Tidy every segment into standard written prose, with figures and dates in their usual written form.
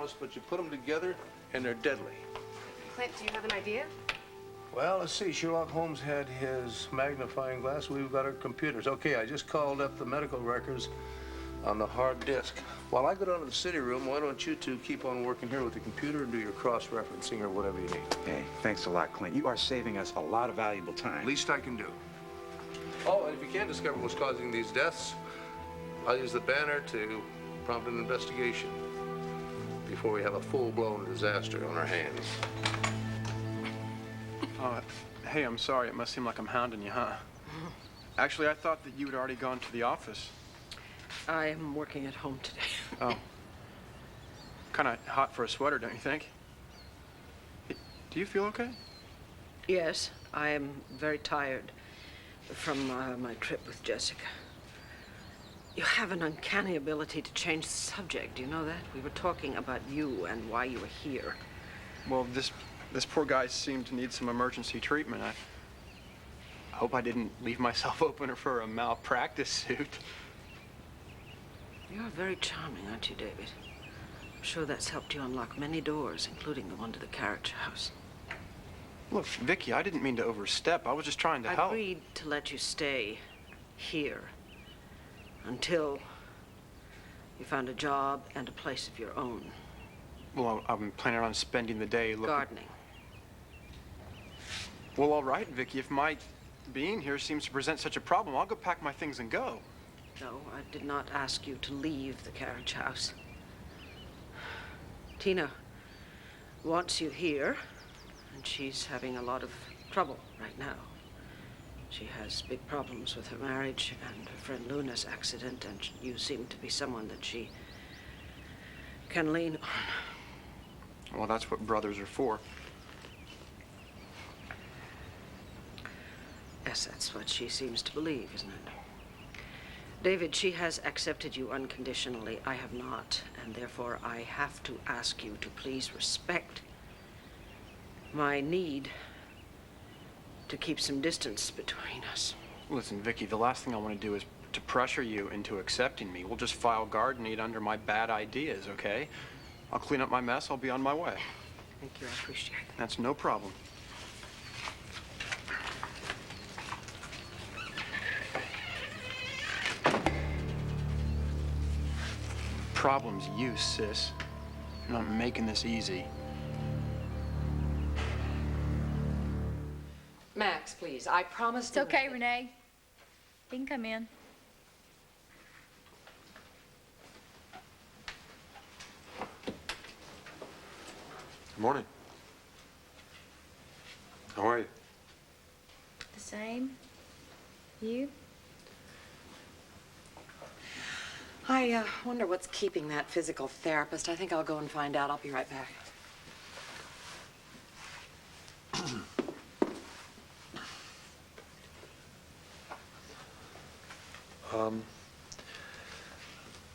harmless, but you put them together and they're deadly. Clint, do you have an idea? Well, let's see. Sherlock Holmes had his magnifying glass. We've got our computers. Okay, I just called up the medical records on the hard disk. While I go down to the city room, why don't you two keep on working here with the computer and do your cross-referencing or whatever you need? Hey, thanks a lot, Clint. You are saving us a lot of valuable time. Least I can do. Oh, and if you can discover what's causing these deaths, I'll use the banner to prompt an investigation before we have a full-blown disaster on our hands. Hey, I'm sorry. It must seem like I'm hounding you, huh? Actually, I thought that you had already gone to the office. I am working at home today. Oh. Kind of hot for a sweater, don't you think? Do you feel okay? Yes, I am very tired from my trip with Jessica. You have an uncanny ability to change the subject. Do you know that? We were talking about you and why you were here. Well, this poor guy seemed to need some emergency treatment. I hope I didn't leave myself open for a malpractice suit. You're very charming, aren't you, David? I'm sure that's helped you unlock many doors, including the one to the carriage house. Look, Vicky, I didn't mean to overstep. I was just trying to help. I agreed to let you stay here until you found a job and a place of your own. Well, I'm planning on spending the day looking... Gardening. Well, all right, Vicky. If my being here seems to present such a problem, I'll go pack my things and go. No, I did not ask you to leave the carriage house. Tina wants you here, and she's having a lot of trouble right now. She has big problems with her marriage and her friend Luna's accident, and you seem to be someone that she can lean on. Well, that's what brothers are for. Yes, that's what she seems to believe, isn't it? David, she has accepted you unconditionally. I have not, and therefore I have to ask you to please respect my need to keep some distance between us. Listen, Vicky, the last thing I want to do is to pressure you into accepting me. We'll just file garden aid under my bad ideas, okay? I'll clean up my mess. I'll be on my way. Thank you. I appreciate it. That's no problem. Problem's you, sis. You're not making this easy. Max, please. I promised. It's okay, Renee. You can come in. Good morning. How are you? The same. You? I wonder what's keeping that physical therapist. I think I'll go and find out. I'll be right back.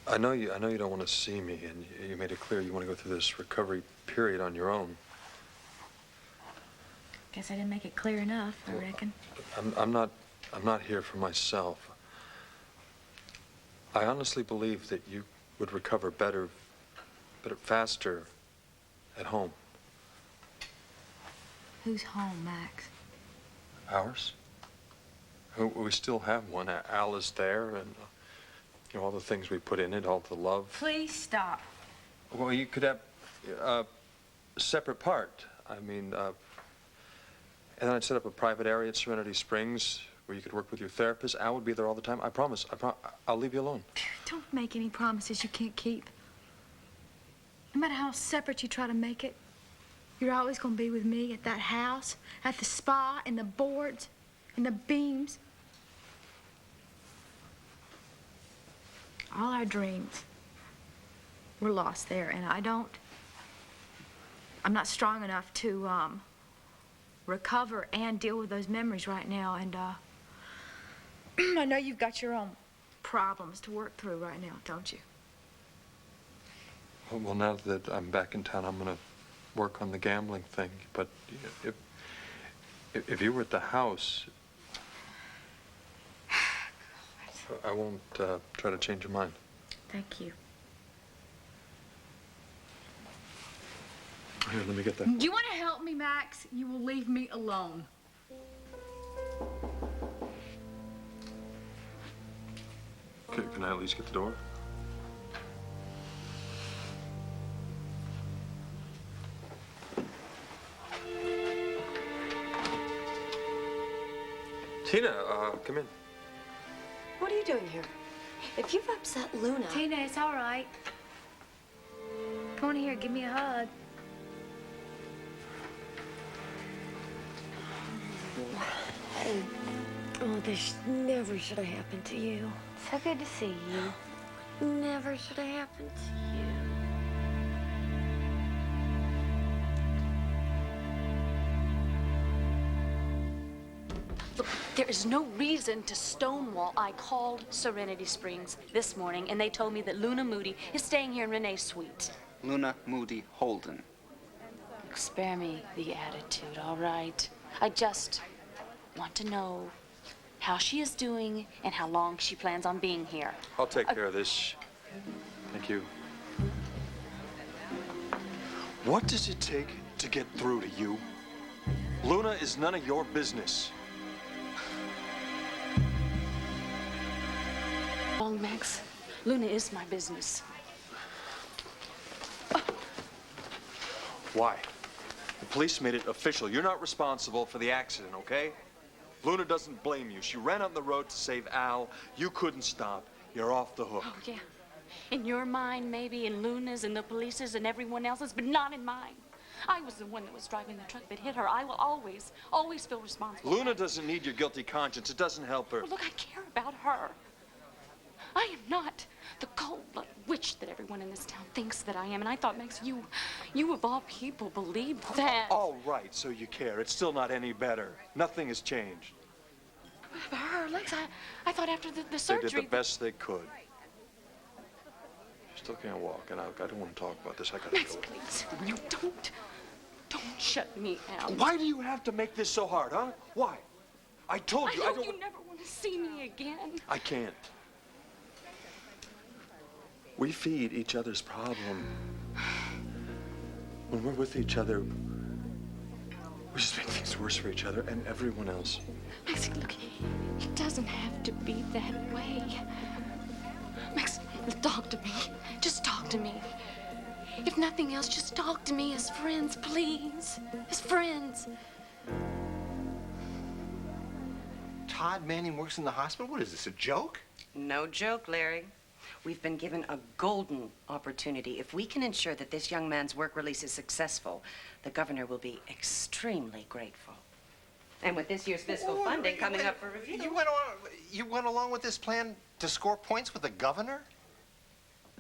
I know you don't want to see me, and you made it clear you want to go through this recovery period on your own. Guess I didn't make it clear enough, I reckon. I'm not here for myself. I honestly believe that you would recover better, faster at home. Who's home, Max? Ours? We still have one. Al is there, and you know, all the things we put in it, all the love. Please stop. Well, you could have a separate part. I mean, and then I'd set up a private area at Serenity Springs where you could work with your therapist. Al would be there all the time. I promise. I'll leave you alone. Don't make any promises you can't keep. No matter how separate you try to make it, you're always going to be with me at that house, at the spa, in the boards, in the beams. All our dreams were lost there, and I'm not strong enough to recover and deal with those memories right now, and I know you've got your own problems to work through right now, don't you? Well, now that I'm back in town, I'm going to work on the gambling thing. But if you were at the house, I won't try to change your mind. Thank you. Here, let me get that. Do you want to help me, Max? You will leave me alone. Okay, can I at least get the door? Tina, come in. What are you doing here? If you've upset Luna... Tina, it's all right. Come on here, give me a hug. Oh, this never should have happened to you. So good to see you. Never should have happened to you. Look, there is no reason to stonewall. I called Serenity Springs this morning, and they told me that Luna Moody is staying here in Renee's suite. Luna Moody Holden. Spare me the attitude, all right? I just want to know how she is doing and how long she plans on being here. I'll take care of this. Thank you. What does it take to get through to you? Luna is none of your business. Wrong, Max. Luna is my business. Why? The police made it official. You're not responsible for the accident, okay? Luna doesn't blame you. She ran on the road to save Al. You couldn't stop. You're off the hook. Oh, yeah. In your mind, maybe, in Luna's and the police's and everyone else's, but not in mine. I was the one that was driving the truck that hit her. I will always, always feel responsible. Luna doesn't need your guilty conscience. It doesn't help her. Well, look, I care about her. I am not the cold-blooded witch that everyone in this town thinks that I am. And I thought, Max, you of all people believed that. All right, so you care. It's still not any better. Nothing has changed. But her legs, I thought after the They surgery... did the best they could. Still can't walk, and I don't want to talk about this. I gotta Max, go. please, you don't shut me out. Why do you have to make this so hard, huh? Why? I told you, I I know don't... you never want to see me again. I can't. We feed each other's problem. When we're with each other, we just make things worse for each other and everyone else. Max, look, it doesn't have to be that way. Max, talk to me. Just talk to me. If nothing else, just talk to me as friends, please. As friends. Todd Manning works in the hospital? What is this, a joke? No joke, Larry. We've been given a golden opportunity. If we can ensure that this young man's work release is successful, the governor will be extremely grateful. And with this year's fiscal funding coming up for review... You went along with this plan to score points with the governor?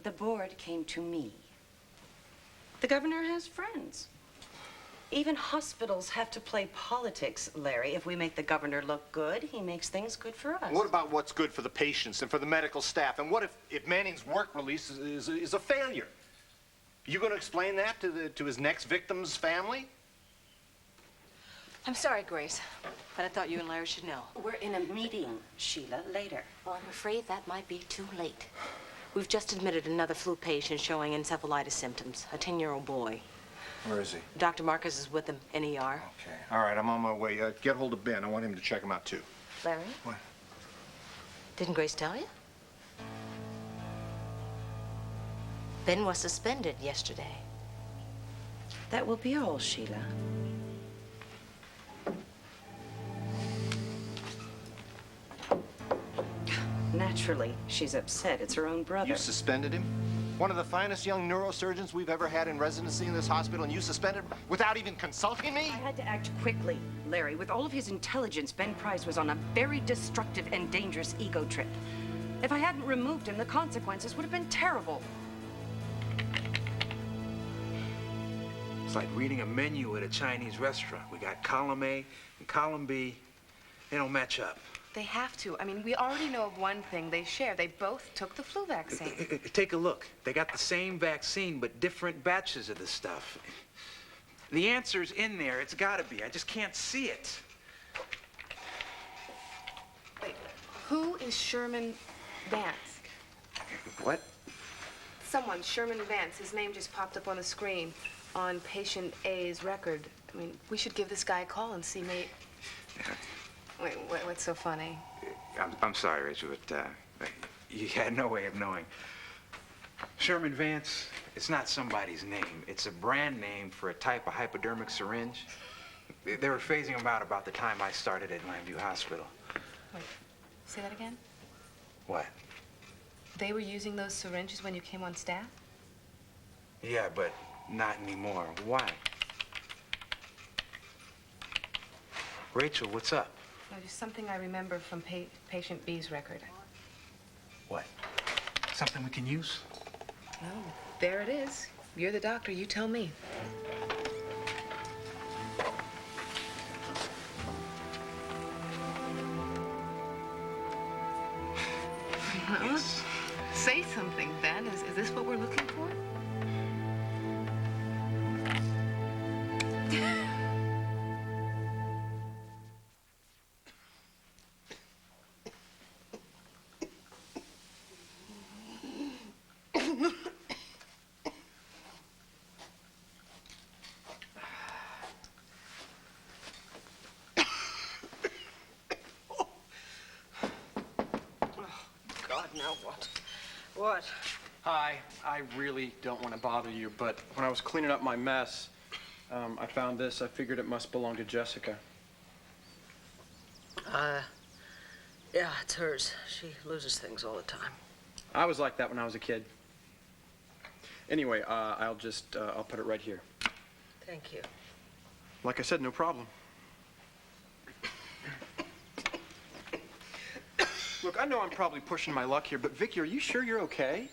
The board came to me. The governor has friends. Even hospitals have to play politics, Larry. If we make the governor look good, he makes things good for us. What about what's good for the patients and for the medical staff? And what if Manning's work release is a failure? You going to explain that to his next victim's family? I'm sorry, Grace, but I thought you and Larry should know. We're in a meeting, Sheila, later. Well, I'm afraid that might be too late. We've just admitted another flu patient showing encephalitis symptoms, a 10-year-old boy. Where is he? Dr. Marcus is with him in ER. Okay. All right, I'm on my way. Get hold of Ben. I want him to check him out, too. Larry? What? Didn't Grace tell you? Ben was suspended yesterday. That will be all, Sheila. Naturally, she's upset. It's her own brother. You suspended him? One of the finest young neurosurgeons we've ever had in residency in this hospital, and you suspended him without even consulting me? I had to act quickly, Larry. With all of his intelligence, Ben Price was on a very destructive and dangerous ego trip. If I hadn't removed him, the consequences would have been terrible. It's like reading a menu at a Chinese restaurant. We got column A and column B. They don't match up. They have to. I mean, we already know of one thing they share. They both took the flu vaccine. Take a look. They got the same vaccine, but different batches of the stuff. The answer's in there. It's gotta be. I just can't see it. Wait, who is Sherman Vance? What? Someone, Sherman Vance. His name just popped up on the screen. on patient A's record. I mean, we should give this guy a call and see Wait, what's so funny? I'm sorry, Rachel, but you had no way of knowing. Sherman Vance, it's not somebody's name. It's a brand name for a type of hypodermic syringe. They were phasing them out about the time I started at Lambview Hospital. Wait, say that again? What? They were using those syringes when you came on staff? Yeah, but not anymore. Why? Rachel, what's up? No, just something I remember from patient B's record. What? Something we can use? No, there it is. You're the doctor, you tell me. Well, say something, Ben. Is this what we're looking for? God, now what? What? Hi, I really don't want to bother you, but when I was cleaning up my mess, I found this. I figured it must belong to Jessica. Yeah, it's hers. She loses things all the time. I was like that when I was a kid. Anyway, I'll put it right here. Thank you. Like I said, no problem. Look, I know I'm probably pushing my luck here, but Vicky, are you sure you're okay?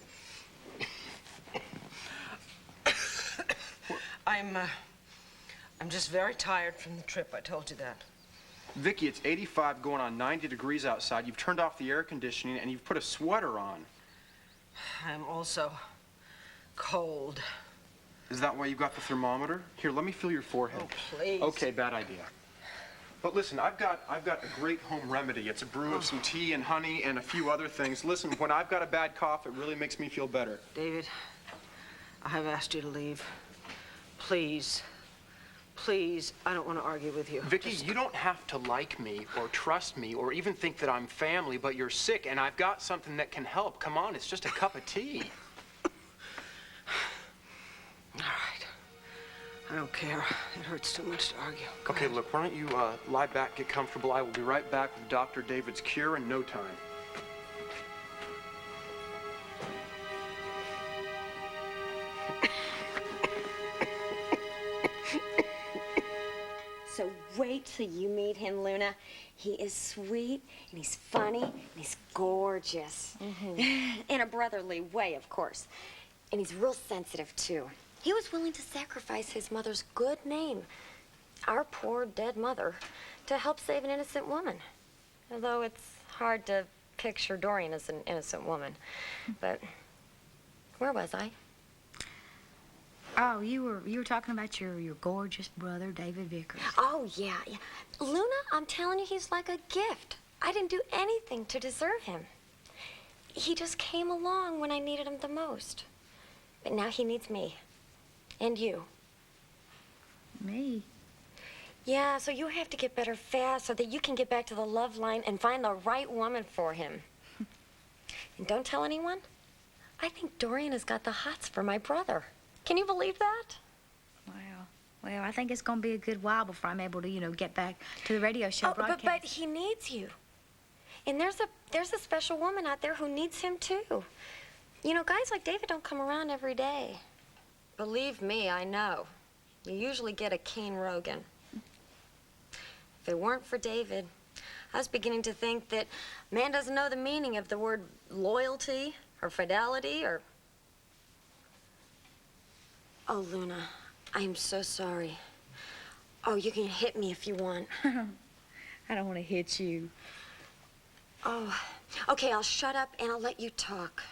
I'm just very tired from the trip. I told you that. Vicky, it's 85 going on 90 degrees outside. You've turned off the air conditioning and you've put a sweater on. I'm also cold. Is that why you got the thermometer? Here, let me feel your forehead. Oh, please. Okay, bad idea. But listen, I've got a great home remedy. It's a brew of some tea and honey and a few other things. Listen, when I've got a bad cough, it really makes me feel better. David, I have asked you to leave. Please. Please, I don't want to argue with you. Vicky, you don't have to like me or trust me or even think that I'm family, but you're sick and I've got something that can help. Come on, it's just a cup of tea. All right. I don't care. It hurts too much to argue. Okay, look, why don't you lie back, get comfortable. I will be right back with Dr. David's cure in no time. So wait till you meet him, Luna. He is sweet, and he's funny, and he's gorgeous. In a brotherly way, of course. And he's real sensitive, too. He was willing to sacrifice his mother's good name, our poor dead mother, to help save an innocent woman. Although it's hard to picture Dorian as an innocent woman. But where was I? Oh, you were talking about your gorgeous brother, David Vickers. Oh, yeah. Luna, I'm telling you, he's like a gift. I didn't do anything to deserve him. He just came along when I needed him the most. But now he needs me. And you. Me? Yeah, so you have to get better fast so that you can get back to the love line and find the right woman for him. And don't tell anyone. I think Dorian has got the hots for my brother. Can you believe that? Well, I think it's going to be a good while before I'm able to, get back to the radio show broadcast. But he needs you. And there's a special woman out there who needs him, too. Guys like David don't come around every day. Believe me, I know. You usually get a Kane Rogan. If it weren't for David, I was beginning to think that man doesn't know the meaning of the word loyalty or fidelity or... Oh, Luna, I am so sorry. Oh, you can hit me if you want. I don't want to hit you. Oh, okay, I'll shut up and I'll let you talk.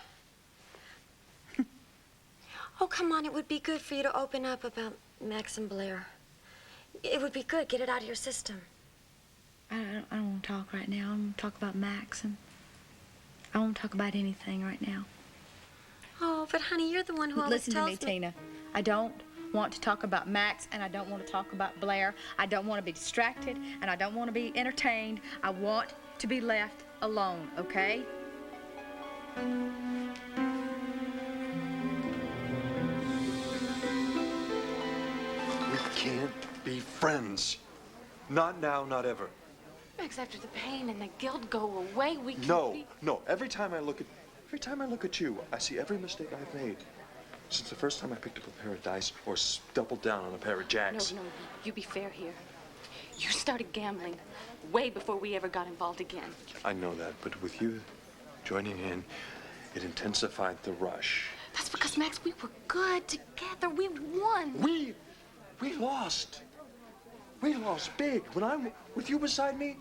Oh, come on, it would be good for you to open up about Max and Blair. It would be good, get it out of your system. I don't want to talk right now. I want to talk about Max, and I won't talk about anything right now. Oh, but honey, you're the one who always Listen tells to me, Tina. I don't want to talk about Max, and I don't want to talk about Blair. I don't want to be distracted, and I don't want to be entertained. I want to be left alone, okay? We can't be friends. Not now, not ever. Max, after the pain and the guilt go away, we can be... No. Every time I look at you, I see every mistake I've made since the first time I picked up a pair of dice or doubled down on a pair of jacks. No, you be fair here. You started gambling way before we ever got involved again. I know that, but with you joining in, it intensified the rush. That's because, Max, we were good together. We won. We lost. We lost big. When I'm with you beside me,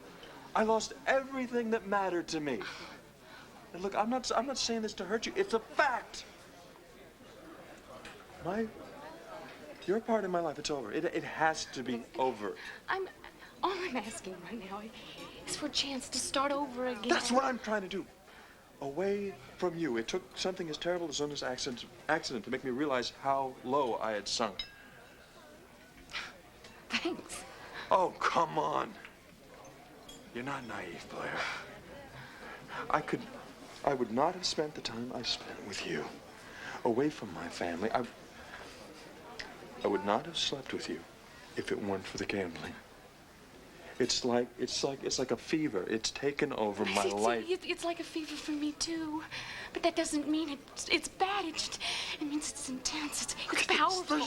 I lost everything that mattered to me. And look, I'm not saying this to hurt you. It's a fact. Your part in my life, it's over. It has to be over. All I'm asking right now is for a chance to start over again. That's what I'm trying to do. Away from you. It took something as terrible as Luna's accident to make me realize how low I had sunk. Thanks. Oh, come on. You're not naive, Blair. I would not have spent the time I spent with you, away from my family. I would not have slept with you if it weren't for the gambling. It's like a fever. It's taken over my life. It's like a fever for me too, but that doesn't mean it's bad. It means it's intense. It's powerful.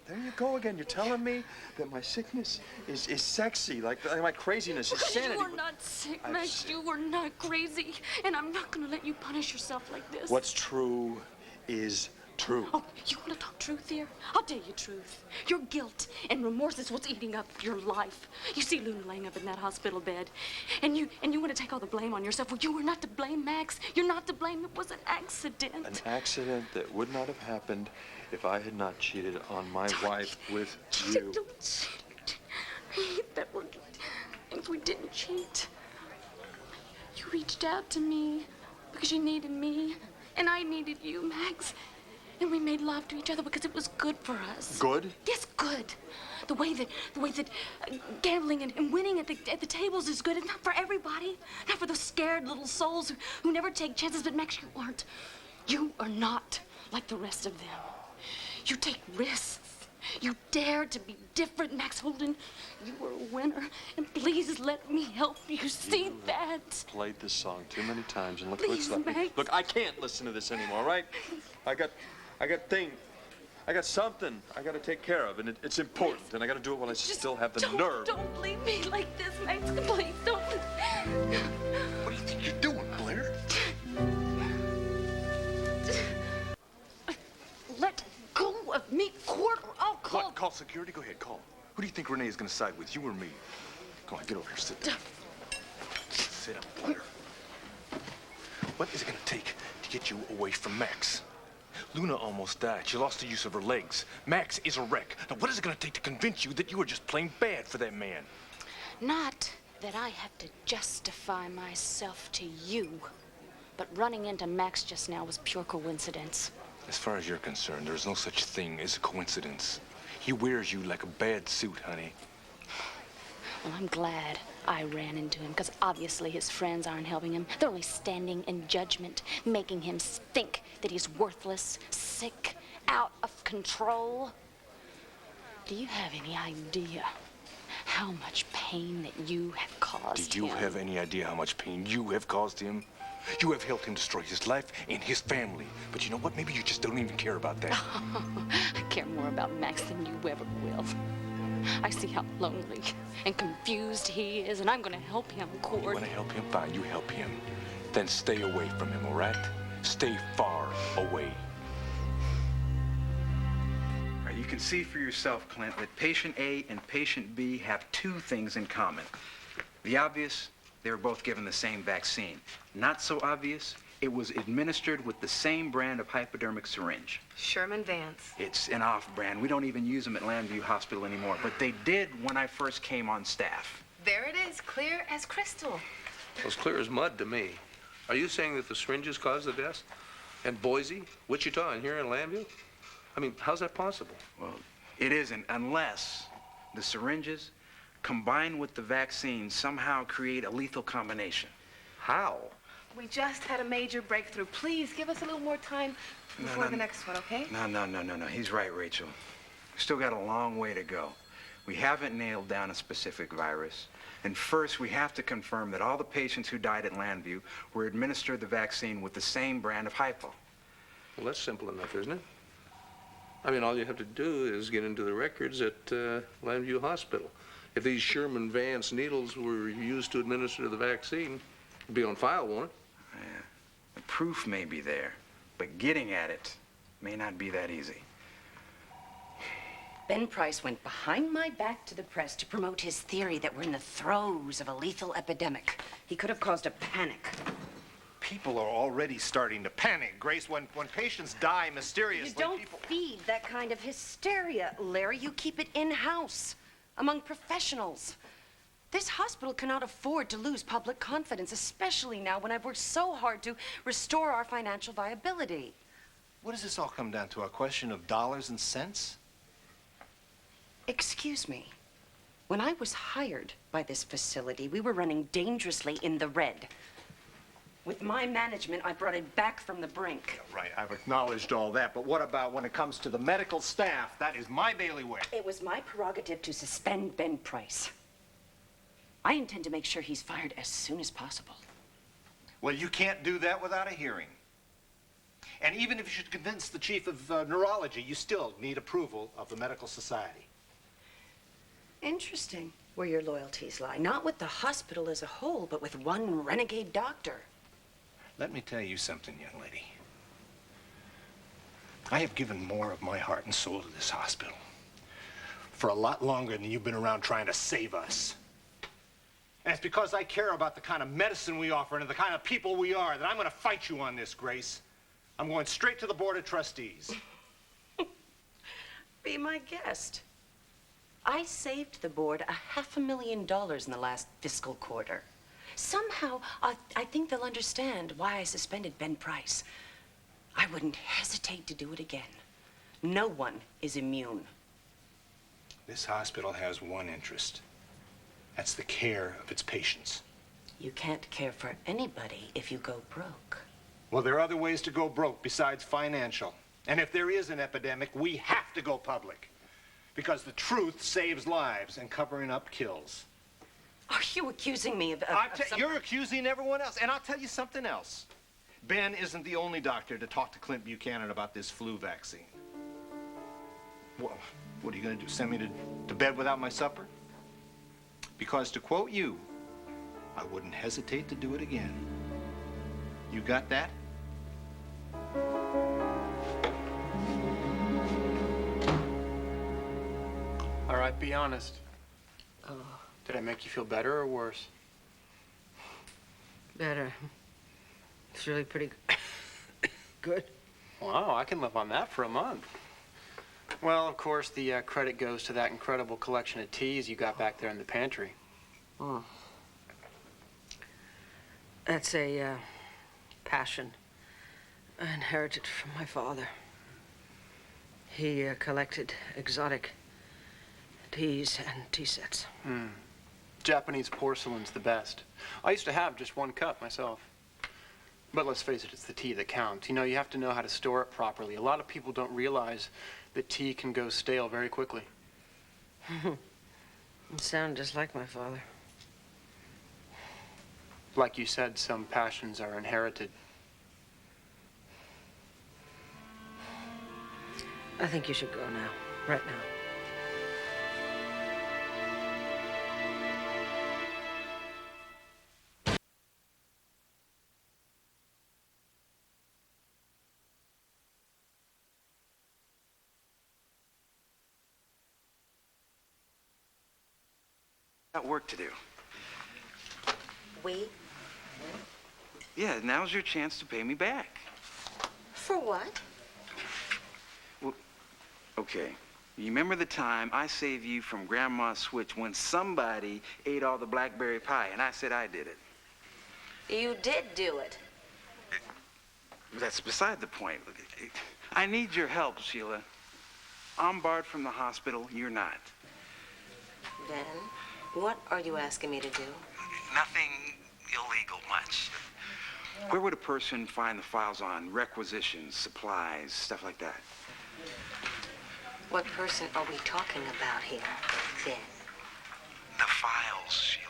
There you go again. You're telling me that my sickness is sexy, like my craziness is sanity. You are not sick, Max. You are not crazy, and I'm not going to let you punish yourself like this. What's true is true. Oh, you want to talk truth here? I'll tell you truth. Your guilt and remorse is what's eating up your life. You see Luna laying up in that hospital bed, and you want to take all the blame on yourself. Well, you were not to blame, Max. You're not to blame. It was an accident. An accident that would not have happened if I had not cheated on my wife with you. Don't cheat. That would... If we didn't cheat, you reached out to me because you needed me, and I needed you, Max. And we made love to each other because it was good for us. Good? Yes, good. The way that gambling and winning at the tables is good. It's not for everybody. Not for those scared little souls who never take chances. But Max, you aren't. You are not like the rest of them. You take risks. You dare to be different, Max Holden. You were a winner, and please let me help you see that. Played this song too many times, and look Please, what's left. Max. Look, I can't listen to this anymore, all right? I got something I got to take care of, and it's important, and I got to do it while I still have the nerve. Don't leave me like this, Max. Please, don't. What do you think you're doing, Blair? Let go of me, Court, or I'll call... What? Call security? Go ahead, call. Who do you think Renee is going to side with, you or me? Come on, get over here, sit down. Sit down, Blair. What is it going to take to get you away from Max? Luna almost died. She lost the use of her legs. Max is a wreck. Now, what is it going to take to convince you that you were just plain bad for that man? Not that I have to justify myself to you, but running into Max just now was pure coincidence. As far as you're concerned, there's no such thing as a coincidence. He wears you like a bad suit, honey. Well, I'm glad I ran into him, because obviously his friends aren't helping him. They're only standing in judgment, making him think that he's worthless, sick, out of control. Do you have any idea how much pain that you have caused him? Do you have any idea how much pain you have caused him? You have helped him destroy his life and his family. But you know what? Maybe you just don't even care about that. I care more about Max than you ever will. I see how lonely and confused he is, and I'm going to help him, Cord. You want to help him? Fine, you help him. Then stay away from him, all right? Stay far away. All right, you can see for yourself, Clint, that patient A and patient B have two things in common. The obvious, they were both given the same vaccine. Not so obvious, it was administered with the same brand of hypodermic syringe. Sherman Vance. It's an off-brand. We don't even use them at Lambview Hospital anymore, but they did when I first came on staff. There it is, clear as crystal. Well, it's clear as mud to me. Are you saying that the syringes caused the deaths? And Boise, Wichita, and here in Lambview? I mean, how's that possible? Well, It isn't, unless the syringes combined with the vaccine somehow create a lethal combination. How? We just had a major breakthrough. Please give us a little more time before the next one, okay? No. He's right, Rachel. We still got a long way to go. We haven't nailed down a specific virus. And first, we have to confirm that all the patients who died at Landview were administered the vaccine with the same brand of hypo. Well, that's simple enough, isn't it? I mean, all you have to do is get into the records at Landview Hospital. If these Sherman Vance needles were used to administer the vaccine, it'd be on file, won't it? Yeah. The proof may be there, but getting at it may not be that easy. Ben Price went behind my back to the press to promote his theory that we're in the throes of a lethal epidemic. He could have caused a panic. People are already starting to panic, Grace. When patients die mysteriously, You don't feed that kind of hysteria, Larry. You keep it in-house, among professionals. This hospital cannot afford to lose public confidence, especially now when I've worked so hard to restore our financial viability. What does this all come down to? A question of dollars and cents? Excuse me. When I was hired by this facility, we were running dangerously in the red. With my management, I brought it back from the brink. Yeah, right, I've acknowledged all that, but what about when it comes to the medical staff? That is my bailiwick. It was my prerogative to suspend Ben Price. I intend to make sure he's fired as soon as possible. Well, you can't do that without a hearing. And even if you should convince the chief of neurology, you still need approval of the medical society. Interesting where your loyalties lie. Not with the hospital as a whole, but with one renegade doctor. Let me tell you something, young lady. I have given more of my heart and soul to this hospital for a lot longer than you've been around trying to save us. And it's because I care about the kind of medicine we offer and the kind of people we are that I'm going to fight you on this, Grace. I'm going straight to the Board of Trustees. Be my guest. I saved the board $500,000 in the last fiscal quarter. Somehow, I think they'll understand why I suspended Ben Price. I wouldn't hesitate to do it again. No one is immune. This hospital has one interest. That's the care of its patients. You can't care for anybody if you go broke. Well, there are other ways to go broke besides financial. And if there is an epidemic, we have to go public. Because the truth saves lives and covering up kills. Are you accusing me of You're accusing everyone else. And I'll tell you something else. Ben isn't the only doctor to talk to Clint Buchanan about this flu vaccine. Well, what are you going to do? Send me to bed without my supper? Because to quote you, I wouldn't hesitate to do it again. You got that? All right, be honest. Oh. Did I make you feel better or worse? Better. It's really pretty good. Wow, I can live on that for a month. Well, of course, the credit goes to that incredible collection of teas you got back there in the pantry. Oh. That's a passion I inherited from my father. He collected exotic teas and tea sets. Japanese porcelain's the best. I used to have just one cup myself. But let's face it, it's the tea that counts. You know, you have to know how to store it properly. A lot of people don't realize that tea can go stale very quickly. You sound just like my father. Like you said, some passions are inherited. I think you should go now, right now. Got work to do. Wait, Yeah, now's your chance to pay me back. for what? Well, okay. You remember the time I saved you from Grandma's switch when somebody ate all the blackberry pie, and I said I did it? You did do it. That's beside the point. I need your help, Sheila. I'm barred from the hospital. You're not. Ben, what are you asking me to do? Nothing illegal much. Where would a person find the files on requisitions, supplies, stuff like that? What person are we talking about here, Ben? The files, Sheila.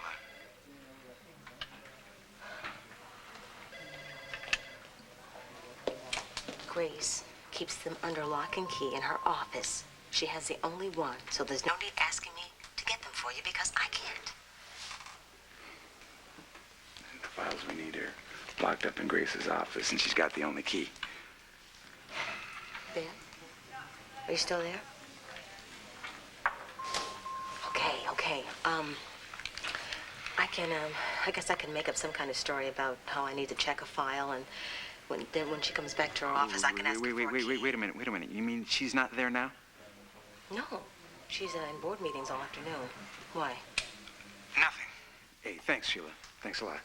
Grace keeps them under lock and key in her office. She has the only one, so there's no need asking me to get them for you because I can't. The files we need are locked up in Grace's office, and she's got the only key. Ben, are you still there? Okay. I guess I can make up some kind of story about how I need to check a file, and when she comes back to her office, I can ask her for a key. Wait a minute. You mean she's not there now? No, she's in board meetings all afternoon. Why? Nothing. Hey, thanks, Sheila. Thanks a lot.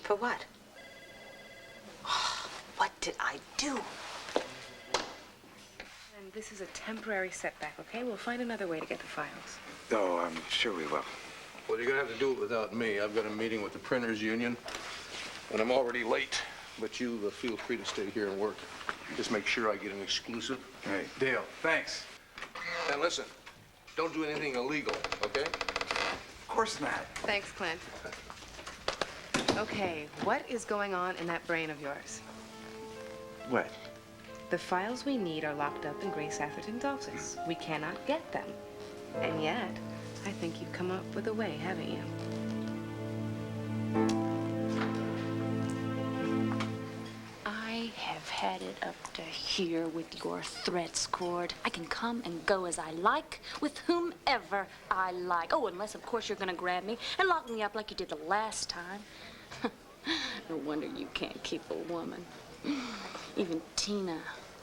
For what? What did I do? And this is a temporary setback, okay? We'll find another way to get the files. Oh, I'm sure we will. Well, you're gonna have to do it without me. I've got a meeting with the Printers Union, and I'm already late. But you feel free to stay here and work. Just make sure I get an exclusive. Hey, Dale, thanks. And listen, don't do anything illegal, okay? Of course not. Thanks, Clint. Okay, what is going on in that brain of yours? What? The files we need are locked up in Grace Atherton's office. We cannot get them. And yet, I think you've come up with a way, haven't you? I have had it up to here with your threats, Cord. I can come and go as I like, with whomever I like. Oh, unless, of course, you're gonna grab me and lock me up like you did the last time. No wonder you can't keep a woman. Even Tina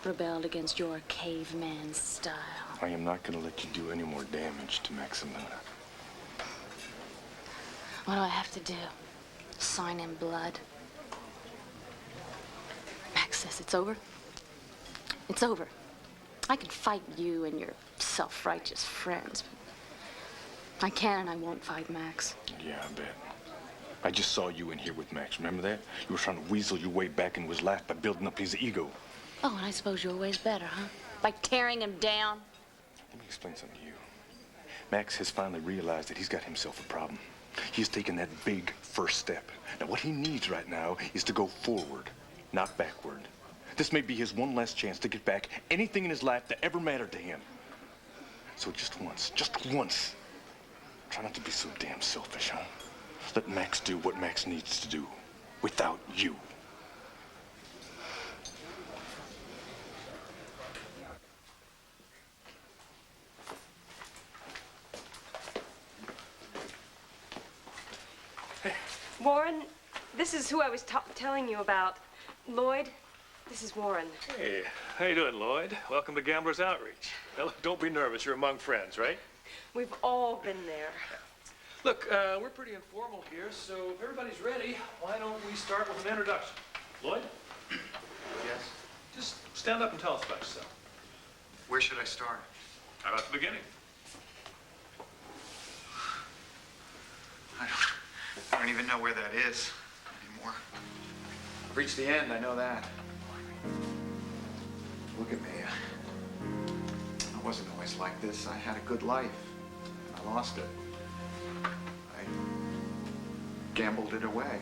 rebelled against your caveman style. I am not going to let you do any more damage to Max and Luna. What do I have to do? Sign in blood? Max says it's over. It's over. I can fight you and your self-righteous friends, but I can and I won't fight Max. Yeah, I bet. I just saw you in here with Max. Remember that? You were trying to weasel your way back into his life by building up his ego. Oh, and I suppose your way's better, huh? By tearing him down? Let me explain something to you. Max has finally realized that he's got himself a problem. He's taken that big first step. Now, what he needs right now is to go forward, not backward. This may be his one last chance to get back anything in his life that ever mattered to him. So just once, try not to be so damn selfish, huh? Let Max do what Max needs to do without you. Warren, this is who I was telling you about. Lloyd, this is Warren. Hey, how you doing, Lloyd? Welcome to Gamblers Outreach. Now, look, don't be nervous. You're among friends, right? We've all been there. Look, we're pretty informal here, so if everybody's ready, why don't we start with an introduction? Lloyd? Yes? Just stand up and tell us about yourself. Where should I start? How about the beginning? I don't even know where that is anymore. I've reached the end, I know that. Look at me. I wasn't always like this. I had a good life. I lost it. I gambled it away.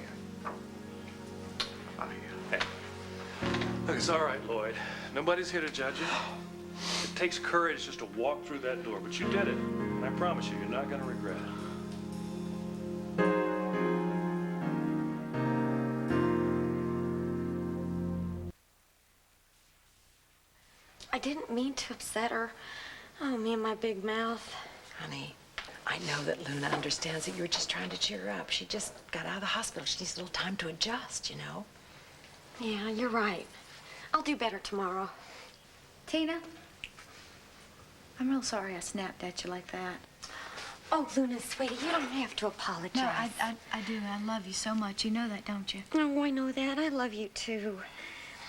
Hey, look, it's all right, Lloyd. Nobody's here to judge you. It takes courage just to walk through that door, but you did it. And I promise you, you're not going to regret it. I didn't mean to upset her. Oh, me and my big mouth. Honey, I know that Luna understands that you were just trying to cheer her up. She just got out of the hospital. She needs a little time to adjust, you know. Yeah, you're right. I'll do better tomorrow. Tina, I'm real sorry I snapped at you like that. Oh, Luna, sweetie, you don't have to apologize. No, I do. I love you so much. You know that, don't you? Oh, I know that. I love you, too.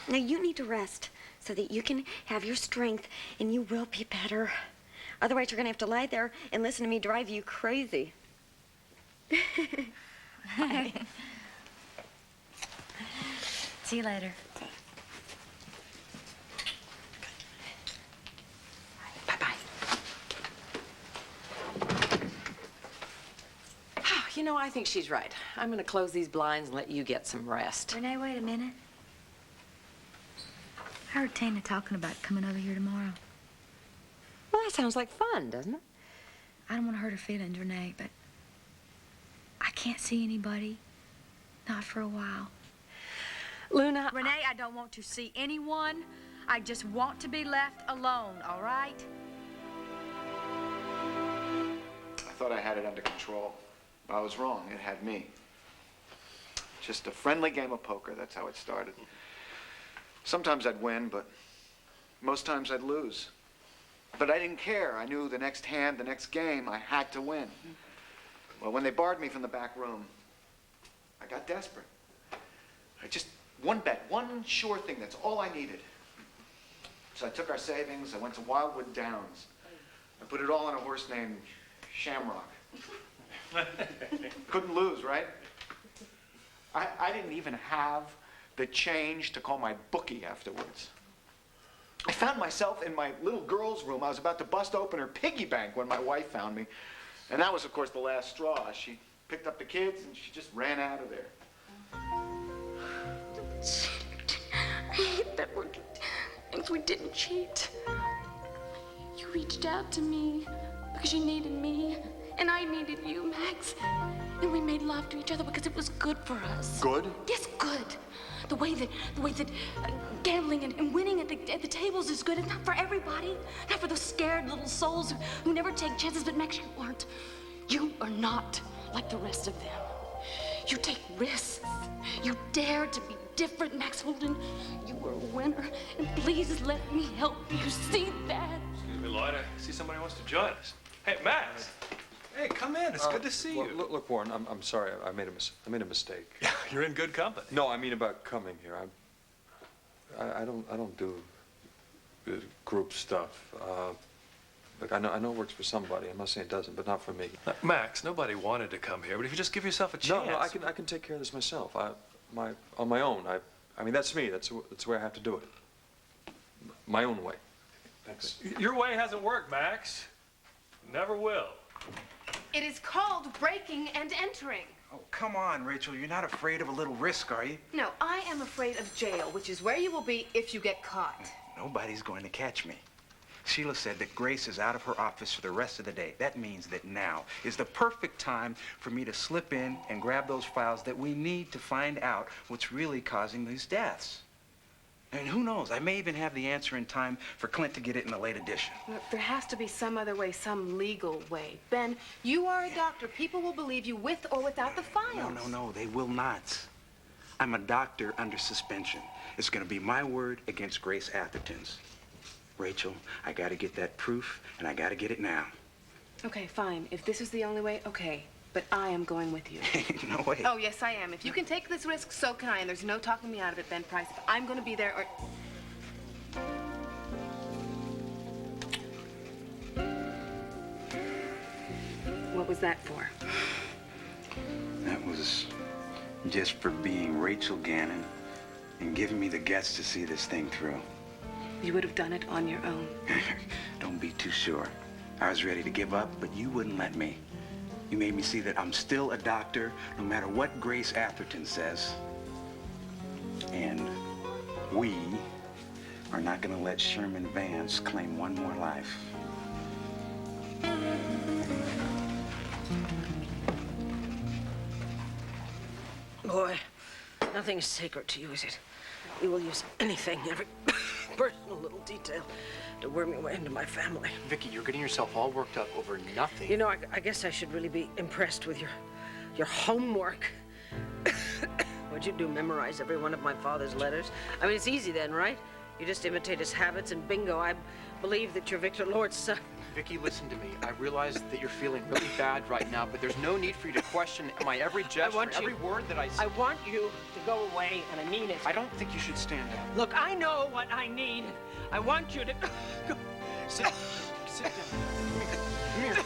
Now, you need to rest. so that you can have your strength and you will be better. Otherwise, you're gonna have to lie there and listen to me drive you crazy. See you later. You know, I think she's right. I'm gonna close these blinds and let you get some rest. Renee, wait a minute. I heard Tina talking about coming over here tomorrow. Well, that sounds like fun, doesn't it? I don't want to hurt her feelings, Renee, but I can't see anybody. Not for a while. Luna... Renee, I don't want to see anyone. I just want to be left alone, all right? I thought I had it under control. I was wrong. It had me. Just a friendly game of poker. That's how it started. Sometimes I'd win, but most times I'd lose. But I didn't care. I knew the next hand, the next game, I had to win. Well, when they barred me from the back room, I got desperate. I just, one bet, one sure thing, that's all I needed. So I took our savings, I went to Wildwood Downs. I put it all on a horse named Shamrock. Couldn't lose, right? I didn't even have the change to call my bookie afterwards. I found myself in my little girl's room. I was about to bust open her piggy bank when my wife found me. And that was, of course, the last straw. She picked up the kids and she just ran out of there. I hate that word. And we didn't cheat. You reached out to me because you needed me, and I needed you, Max. And we made love to each other because it was good for us. Good? Yes, good. The way that gambling and winning at the tables is good. It's not for everybody. Not for those scared little souls who never take chances. But Max, you aren't. You are not like the rest of them. You take risks. You dare to be different, Max Holden. You are a winner. And please let me help you see that. Excuse me, Lloyd. I see somebody wants to join us. Hey, Max. Hey, come in. It's good to see you. Look, Warren, I'm sorry. I made a mistake. You're in good company. No, I mean about coming here. I don't do group stuff. Look, I know it works for somebody. I'm not saying it doesn't, but not for me. Max, nobody wanted to come here, but if you just give yourself a chance. No, I can take care of this myself. On my own. I mean, that's me. That's the way I have to do it. My own way. Thanks. Your way hasn't worked, Max. Never will. It is called breaking and entering. Oh, come on, Rachel. You're not afraid of a little risk, are you? No, I am afraid of jail, which is where you will be if you get caught. Nobody's going to catch me. Sheila said that Grace is out of her office for the rest of the day. That means that now is the perfect time for me to slip in and grab those files that we need to find out what's really causing these deaths. And who knows, I may even have the answer in time for Clint to get it in a late edition. Look, there has to be some other way, some legal way. Ben, you are a doctor. People will believe you with or without the files. No, they will not. I'm a doctor under suspension. It's going to be my word against Grace Atherton's. Rachel, I got to get that proof, and I got to get it now. Okay, fine. If this is the only way, okay. But I am going with you. No way. Oh, yes, I am. If you can take this risk, so can I. And there's no talking me out of it, Ben Price. If I'm going to be there or... What was that for? That was just for being Rachel Gannon and giving me the guts to see this thing through. You would have done it on your own. Don't be too sure. I was ready to give up, but you wouldn't let me. You made me see that I'm still a doctor, no matter what Grace Atherton says. And we are not going to let Sherman Vance claim one more life. Boy, nothing is sacred to you, is it? You will use anything, every personal little detail to worm your way into my family. Vicky, you're getting yourself all worked up over nothing. You know, I guess I should really be impressed with your homework. What'd you do, memorize every one of my father's letters? I mean, it's easy then, right? You just imitate his habits and bingo, I believe that you're Victor Lord's son. Vicky, listen to me. I realize that you're feeling really bad right now, but there's no need for you to question my every gesture, every word that I say. I want you to go away, and I mean it. I don't think you should stand up. Look, I know what I need. I want you to go. Sit down. Come here.